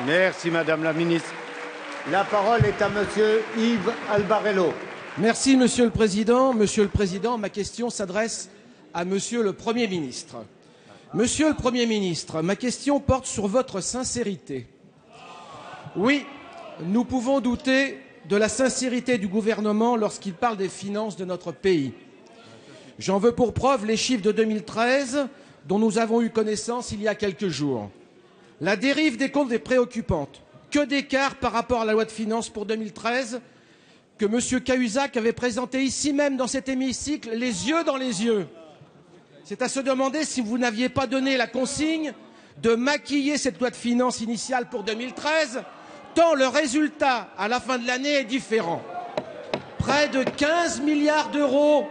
Merci Madame la Ministre. La parole est à Monsieur Yves Albarello. Merci Monsieur le Président. Monsieur le Président, ma question s'adresse à Monsieur le Premier ministre. Monsieur le Premier ministre, ma question porte sur votre sincérité. Oui, nous pouvons douter de la sincérité du gouvernement lorsqu'il parle des finances de notre pays. J'en veux pour preuve les chiffres de 2013 dont nous avons eu connaissance il y a quelques jours. La dérive des comptes est préoccupante. Que d'écart par rapport à la loi de finances pour 2013 que M. Cahuzac avait présenté ici même dans cet hémicycle, les yeux dans les yeux. C'est à se demander si vous n'aviez pas donné la consigne de maquiller cette loi de finances initiale pour 2013, tant le résultat à la fin de l'année est différent. Près de 15 milliards d'euros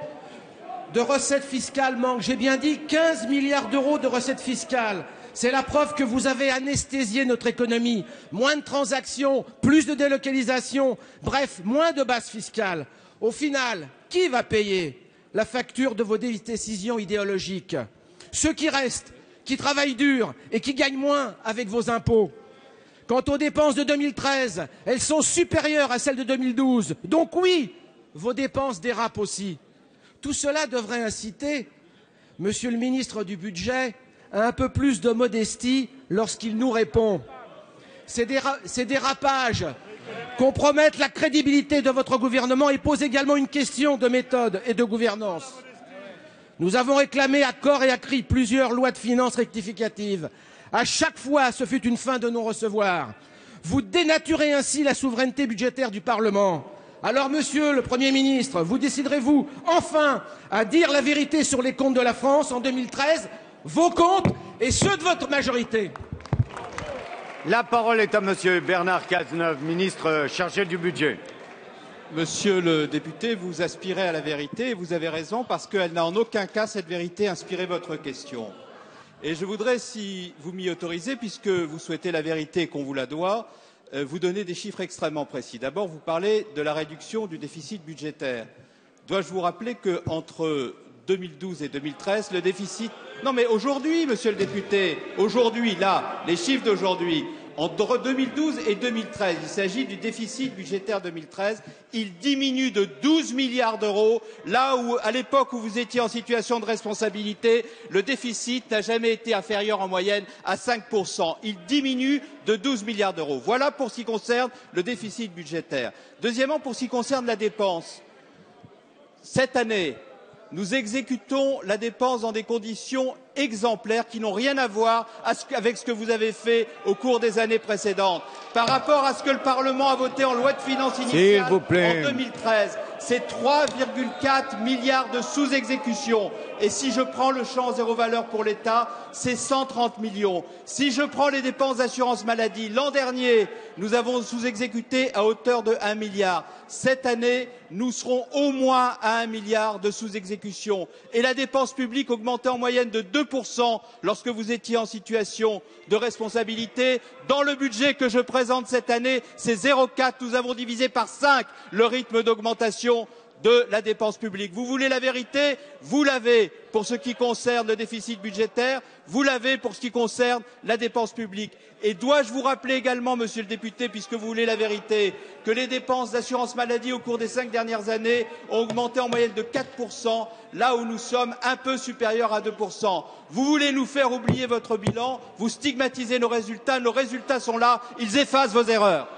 de recettes fiscales manquent. J'ai bien dit 15 milliards d'euros de recettes fiscales. C'est la preuve que vous avez anesthésié notre économie. Moins de transactions, plus de délocalisation, bref, moins de base fiscale. Au final, qui va payer la facture de vos décisions idéologiques? Ceux qui restent, qui travaillent dur et qui gagnent moins avec vos impôts. Quant aux dépenses de 2013, elles sont supérieures à celles de 2012. Donc oui, vos dépenses dérapent aussi. Tout cela devrait inciter Monsieur le ministre du Budget à un peu plus de modestie lorsqu'il nous répond. Ces dérapages compromettent la crédibilité de votre gouvernement et posent également une question de méthode et de gouvernance. Nous avons réclamé à corps et à cri plusieurs lois de finances rectificatives. À chaque fois, ce fut une fin de non-recevoir. Vous dénaturez ainsi la souveraineté budgétaire du Parlement. Alors, Monsieur le Premier ministre, vous déciderez-vous enfin à dire la vérité sur les comptes de la France en 2013, vos comptes et ceux de votre majorité? La parole est à Monsieur Bernard Cazeneuve, ministre chargé du budget. Monsieur le député, vous aspirez à la vérité et vous avez raison parce qu'elle n'a en aucun cas, cette vérité, inspiré votre question. Et je voudrais, si vous m'y autorisez, puisque vous souhaitez la vérité et qu'on vous la doit, vous donner des chiffres extrêmement précis. D'abord, vous parlez de la réduction du déficit budgétaire. Dois-je vous rappeler qu'entre 2012 et 2013, le déficit... Non mais aujourd'hui, monsieur le député, aujourd'hui, là, les chiffres d'aujourd'hui, entre 2012 et 2013, il s'agit du déficit budgétaire 2013, il diminue de 12 milliards d'euros, là où, à l'époque où vous étiez en situation de responsabilité, le déficit n'a jamais été inférieur en moyenne à 5%. Il diminue de 12 milliards d'euros. Voilà pour ce qui concerne le déficit budgétaire. Deuxièmement, pour ce qui concerne la dépense, cette année, nous exécutons la dépense dans des conditions exemplaires qui n'ont rien à voir avec ce que vous avez fait au cours des années précédentes. Par rapport à ce que le Parlement a voté en loi de finances initiale en 2013, c'est 3,4 milliards de sous-exécution. Et si je prends le champ zéro valeur pour l'État, c'est 130 millions. Si je prends les dépenses d'assurance maladie, l'an dernier, nous avons sous-exécuté à hauteur de 1 milliard. Cette année, nous serons au moins à 1 milliard de sous-exécution. Et la dépense publique augmentait en moyenne de 2% lorsque vous étiez en situation de responsabilité. Dans le budget que je présente cette année, c'est 0,4. Nous avons divisé par 5 le rythme d'augmentation de la dépense publique. Vous voulez la vérité? Vous l'avez pour ce qui concerne le déficit budgétaire, vous l'avez pour ce qui concerne la dépense publique. Et dois-je vous rappeler également, monsieur le député, puisque vous voulez la vérité, que les dépenses d'assurance maladie au cours des 5 dernières années ont augmenté en moyenne de 4%, là où nous sommes un peu supérieurs à 2%. Vous voulez nous faire oublier votre bilan, vous stigmatisez nos résultats sont là, ils effacent vos erreurs.